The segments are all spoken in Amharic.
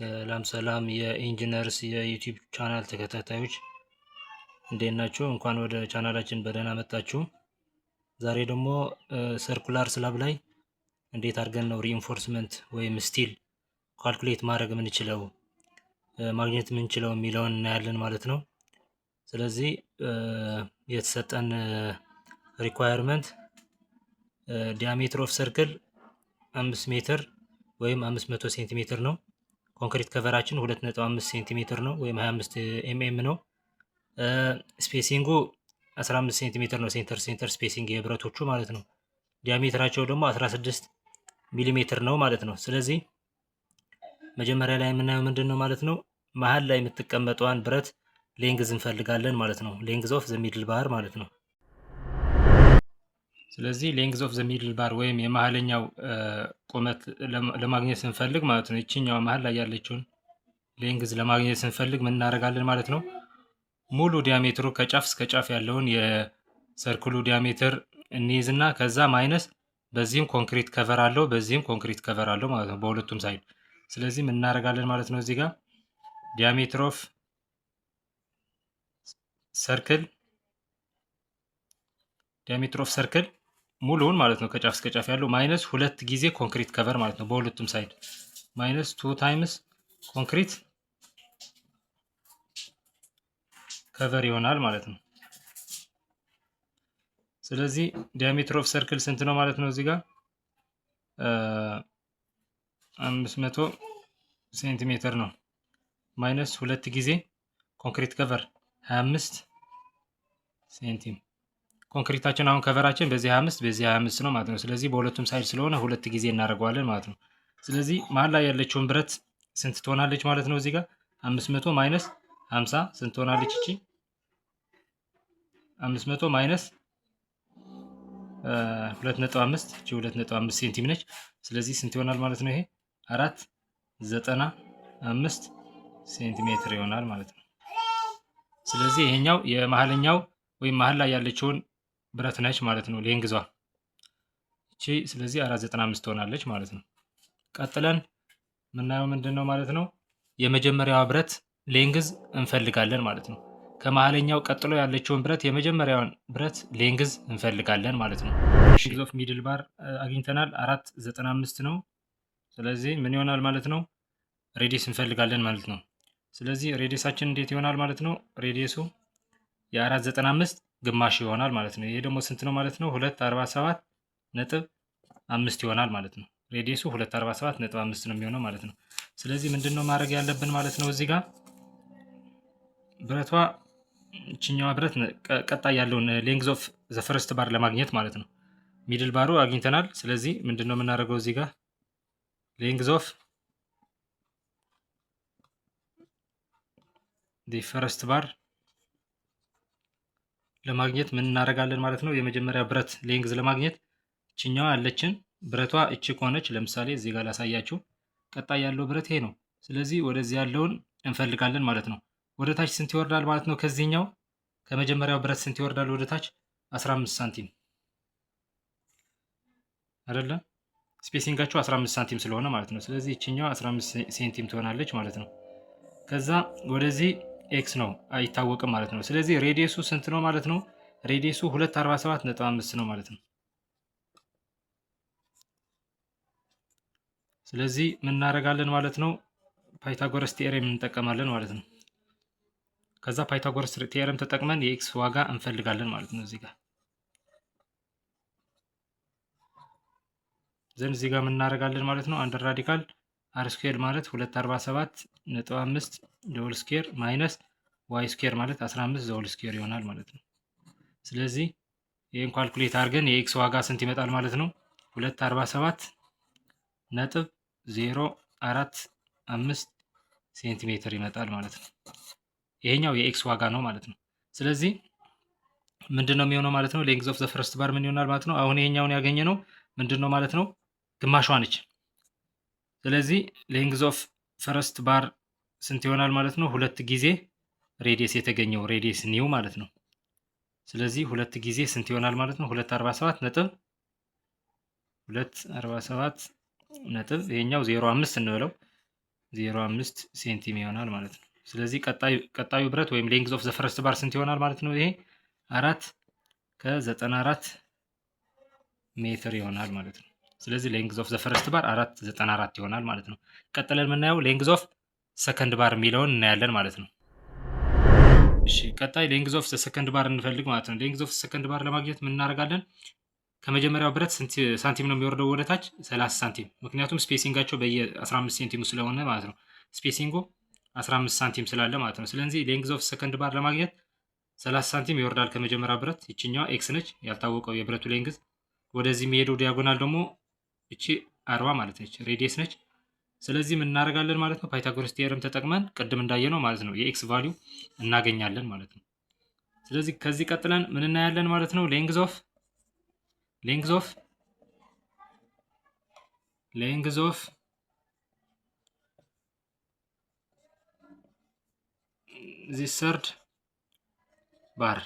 ሰላም ሰላም የኢንጂነርስ የዩቲዩብ ቻናል ተከታታዮች እንዴት ናችሁ? እንኳን ወደ ቻናላችን በደህና መጣችሁ። ዛሬ ደግሞ ሰርኩላር ስላብ ላይ እንዴት አድርገን ነው ሪኢንፎርስመንት ወይም ስቲል ካልኩሌት ማድረግ የምንችለው ማግኘት የምንችለው የሚለውን እናያለን ማለት ነው። ስለዚህ የተሰጠን ሪኳየርመንት ዲያሜትር ኦፍ ሰርክል 5 ሜትር ወይም 500 ሴንቲሜትር ነው። ኮንክሪት ከቨራችን 2.5 ሴንቲሜትር ነው ወይም 25 ኤምኤም ነው። ስፔሲንጉ 15 ሴንቲሜትር ነው። ሴንተር ስፔሲንግ የብረቶቹ ማለት ነው። ዲያሜትራቸው ደግሞ 16 ሚሊሜትር ነው ማለት ነው። ስለዚህ መጀመሪያ ላይ የምናየው ምንድን ነው ማለት ነው፣ መሀል ላይ የምትቀመጠዋን ብረት ሌንግዝ እንፈልጋለን ማለት ነው። ሌንግዝ ኦፍ ዘ ሚድል ባር ማለት ነው። ስለዚህ ሌንግዝ ኦፍ ዘ ሚድል ባር ወይም የመሀለኛው ቁመት ለማግኘት ስንፈልግ ማለት ነው፣ ይችኛዋ መሀል ላይ ያለችውን ሌንግዝ ለማግኘት ስንፈልግ ምን እናደርጋለን ማለት ነው፣ ሙሉ ዲያሜትሩ ከጫፍ እስከ ጫፍ ያለውን የሰርክሉ ዲያሜትር እንይዝና ከዛ ማይነስ በዚህም ኮንክሪት ከቨር አለው በዚህም ኮንክሪት ከቨር አለው ማለት ነው፣ በሁለቱም ሳይድ። ስለዚህ ምን እናደርጋለን ማለት ነው፣ እዚህ ጋር ዲያሜትር ኦፍ ሰርክል ሙሉውን ማለት ነው ከጫፍ እስከ ጫፍ ያለው ማይነስ 2 ጊዜ ኮንክሪት ከቨር ማለት ነው፣ በሁለቱም ሳይድ ማይነስ 2 ታይምስ ኮንክሪት ከቨር ይሆናል ማለት ነው። ስለዚህ ዲያሜትር ኦፍ ሰርክል ስንት ነው ማለት ነው? እዚህ ጋር 500 ሴንቲሜትር ነው። ማይነስ 2 ጊዜ ኮንክሪት ከቨር 25 ሴንቲም። ኮንክሪታችን አሁን ከቨራችን በዚህ 25 በዚህ 25 ነው ማለት ነው። ስለዚህ በሁለቱም ሳይድ ስለሆነ 2 ጊዜ እናደርገዋለን ማለት ነው። ስለዚህ መሀል ላይ ያለችውን ብረት ስንት ትሆናለች ማለት ነው? እዚህ ጋር 500 ማይነስ 50 ስንት ትሆናለች? እቺ 500 ማይነስ 2.5 እቺ 2.5 ሴንቲም ነች። ስለዚህ ስንት ይሆናል ማለት ነው? ይሄ 4.95 ሴንቲሜትር ይሆናል ማለት ነው። ስለዚህ ይሄኛው የመሀለኛው ወይም መሀል ላይ ያለችውን ብረት ነች ማለት ነው፣ ሌንግዟ እቺ። ስለዚህ 4.95 ትሆናለች ማለት ነው። ቀጥለን የምናየው ምንድን ነው ማለት ነው፣ የመጀመሪያዋ ብረት ሌንግዝ እንፈልጋለን ማለት ነው። ከመሀለኛው ቀጥሎ ያለችውን ብረት የመጀመሪያውን ብረት ሌንግዝ እንፈልጋለን ማለት ነው። ሌንግዝ ኦፍ ሚድል ባር አግኝተናል፣ 4.95 ነው። ስለዚህ ምን ይሆናል ማለት ነው፣ ሬዲየስ እንፈልጋለን ማለት ነው። ስለዚህ ሬዲየሳችን እንዴት ይሆናል ማለት ነው፣ ሬዲየሱ የ4.95 ግማሽ ይሆናል ማለት ነው። ይሄ ደግሞ ስንት ነው ማለት ነው፣ 247.5 ይሆናል ማለት ነው። ሬዲየሱ 247.5 ነው የሚሆነው ማለት ነው። ስለዚህ ምንድነው ማድረግ ያለብን ማለት ነው፣ እዚህ ጋር ብረቷ እችኛዋ ብረት ቀጣይ ያለውን ሌንግዝ ኦፍ ዘ ፈርስት ባር ለማግኘት ማለት ነው። ሚድል ባሩ አግኝተናል። ስለዚህ ምንድነው የምናደርገው እዚህ ጋር ሌንግዝ ኦፍ ዲ ፈርስት ባር ለማግኘት ምን እናደርጋለን ማለት ነው፣ የመጀመሪያ ብረት ሌንግዝ ለማግኘት እችኛዋ ያለችን ብረቷ እቺ ከሆነች ለምሳሌ እዚህ ጋር ላሳያችሁ፣ ቀጣይ ያለው ብረት ይሄ ነው። ስለዚህ ወደዚህ ያለውን እንፈልጋለን ማለት ነው። ወደ ታች ስንት ይወርዳል ማለት ነው፣ ከዚህኛው ከመጀመሪያው ብረት ስንት ይወርዳል ወደ ታች? 15 ሳንቲም አይደለ? ስፔሲንጋቸው 15 ሳንቲም ስለሆነ ማለት ነው። ስለዚህ እችኛዋ 15 ሴንቲም ትሆናለች ማለት ነው። ከዛ ወደዚህ ኤክስ ነው አይታወቅም ማለት ነው። ስለዚህ ሬዲየሱ ስንት ነው ማለት ነው? ሬዲየሱ 247.5 ነው ማለት ነው። ስለዚህ ምን እናደርጋለን ማለት ነው? ፓይታጎረስ ቲዮረም እንጠቀማለን ማለት ነው። ከዛ ፓይታጎረስ ቲዮረም ተጠቅመን የኤክስ ዋጋ እንፈልጋለን ማለት ነው። እዚህ ጋር ዘን እዚህ ጋር ምን እናደርጋለን ማለት ነው? አንደር ራዲካል አር ስኩዌር ማለት 247.5 ዘሆል ስኩዌር ማይነስ ዋይ ስኩዌር ማለት 15 ዘሆል ስኩዌር ይሆናል ማለት ነው። ስለዚህ ይሄን ካልኩሌት አድርገን የኤክስ ዋጋ ስንት ይመጣል ማለት ነው? 247.045 ሴንቲሜትር ይመጣል ማለት ነው። ይሄኛው የኤክስ ዋጋ ነው ማለት ነው። ስለዚህ ምንድነው የሚሆነው ማለት ነው? ሌንግዝ ኦፍ ዘ ፈርስት ባር ምን ይሆናል ማለት ነው? አሁን ይሄኛውን ያገኘ ነው ምንድነው ማለት ነው? ግማሿ ነች። ስለዚህ ሌንግዝ ኦፍ ፈርስት ባር ስንት ይሆናል ማለት ነው? 2 ጊዜ ሬዲየስ የተገኘው ሬዲየስ ኒው ማለት ነው። ስለዚህ 2 ጊዜ ስንት ይሆናል ማለት ነው? 247 ነጥብ ይሄኛው 0.5 እንበለው 0.5 ሴንቲም ይሆናል ማለት ነው። ስለዚህ ቀጣዩ ብረት ወይም ሌንግዝ ኦፍ ዘ ፈርስት ባር ስንት ይሆናል ማለት ነው? ይሄ 4 ከ94 ሜትር ይሆናል ማለት ነው። ስለዚህ ሌንግዝ ኦፍ ዘ ፈርስት ባር 4.94 ይሆናል ማለት ነው። ቀጥለን የምናየው ሌንግዝ ኦፍ ሰከንድ ባር የሚለውን እናያለን ማለት ነው። እሺ ቀጣይ ሌንግዝ ኦፍ ሰከንድ ባር እንፈልግ ማለት ነው። ሌንግዝ ኦፍ ሰከንድ ባር ለማግኘት ምን እናደርጋለን? ከመጀመሪያው ብረት ስንት ሳንቲም ነው የሚወርደው ወደታች? 30 ሳንቲም። ምክንያቱም ስፔሲንጋቸው በየ15 ሴንቲም ስለሆነ ማለት ነው። ስፔሲንጉ 15 ሳንቲም ስላለ ማለት ነው። ስለዚህ ሌንግዝ ኦፍ ሰከንድ ባር ለማግኘት 30 ሳንቲም ይወርዳል ከመጀመሪያው ብረት። ይችኛዋ ኤክስ ነች ያልታወቀው የብረቱ ሌንግዝ። ወደዚህ የሚሄደው ዲያጎናል ደግሞ እቺ 40 ማለት ነች፣ ሬዲየስ ነች። ስለዚህ ምን እናደርጋለን ማለት ነው? ፓይታጎረስ ቲዮረም ተጠቅመን ቅድም እንዳየነው ማለት ነው የኤክስ ቫልዩ እናገኛለን ማለት ነው። ስለዚህ ከዚህ ቀጥለን ምን እናያለን ማለት ነው? ሌንግዝ ኦፍ ዚስ ሰርድ ባር።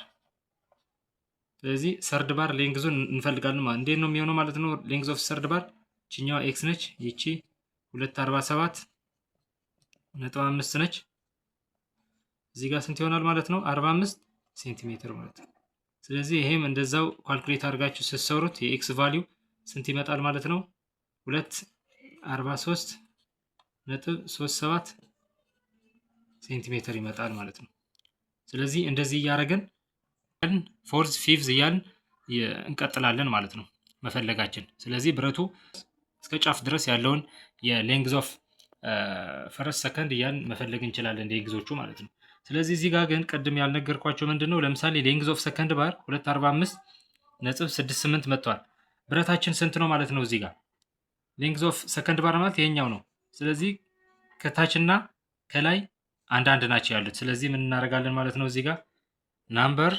ስለዚህ ሰርድ ባር ሌንግዙን እንፈልጋለን ማለት እንዴት ነው የሚሆነው ማለት ነው? ሌንግዝ ኦፍ ሰርድ ባር ይችኛዋ ኤክስ ነች፣ ይቺ 247.5 ነች። እዚህ ጋር ስንት ይሆናል ማለት ነው? 45 ሴንቲሜትር ማለት ነው። ስለዚህ ይሄም እንደዛው ካልኩሌት አድርጋችሁ ስትሰሩት የኤክስ ቫልዩ ስንት ይመጣል ማለት ነው? 243.37 ሴንቲሜትር ይመጣል ማለት ነው። ስለዚህ እንደዚህ እያደረግን ፎርዝ ፊፍዝ እያልን እንቀጥላለን ማለት ነው መፈለጋችን። ስለዚህ ብረቱ እስከ ጫፍ ድረስ ያለውን የሌንግዝ ኦፍ ፈረስት ሰከንድ እያልን መፈለግ እንችላለን ሌንግዞቹ ማለት ነው። ስለዚህ እዚህ ጋር ግን ቅድም ያልነገርኳቸው ምንድን ነው? ለምሳሌ ሌንግዝ ኦፍ ሰከንድ ባር 245.68 መጥቷል። ብረታችን ስንት ነው ማለት ነው? እዚህ ጋር ሌንግዝ ኦፍ ሰከንድ ባር ማለት ይሄኛው ነው። ስለዚህ ከታችና ከላይ አንዳንድ ናቸው ያሉት። ስለዚህ ምን እናደርጋለን ማለት ነው? እዚህ ጋር ናምበር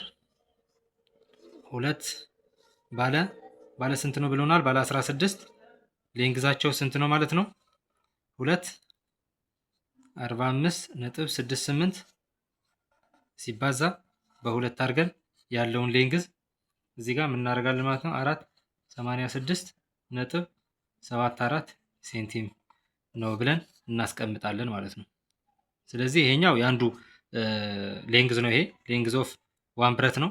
2 ባለ ስንት ነው ብሎናል? ባለ 16 ሌንግዛቸው ስንት ነው ማለት ነው? 245.68 ሲባዛ በሁለት አድርገን ያለውን ሌንግዝ እዚህ ጋር ምን እናደርጋለን ማለት ነው? 486.74 ሴንቲም ነው ብለን እናስቀምጣለን ማለት ነው። ስለዚህ ይሄኛው የአንዱ ሌንግዝ ነው። ይሄ ሌንግዝ ኦፍ ዋን ብረት ነው።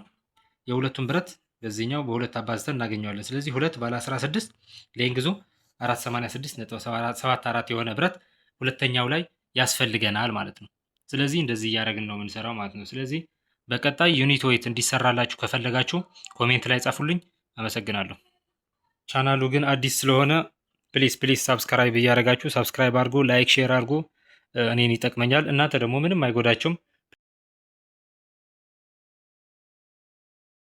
የሁለቱም ብረት በዚህኛው በሁለት አባዝተን እናገኘዋለን። ስለዚህ 2 ባለ 16 ሌንግዙ 486.74 የሆነ ብረት ሁለተኛው ላይ ያስፈልገናል ማለት ነው። ስለዚህ እንደዚህ እያደረግን ነው የምንሰራው ማለት ነው። ስለዚህ በቀጣይ ዩኒት ዌይት እንዲሰራላችሁ ከፈለጋችሁ ኮሜንት ላይ ጻፉልኝ። አመሰግናለሁ። ቻናሉ ግን አዲስ ስለሆነ ፕሊስ ሳብስክራይብ እያደረጋችሁ ሳብስክራይብ አድርጎ ላይክ ሼር አድርጎ እኔን ይጠቅመኛል። እናንተ ደግሞ ምንም አይጎዳችሁም።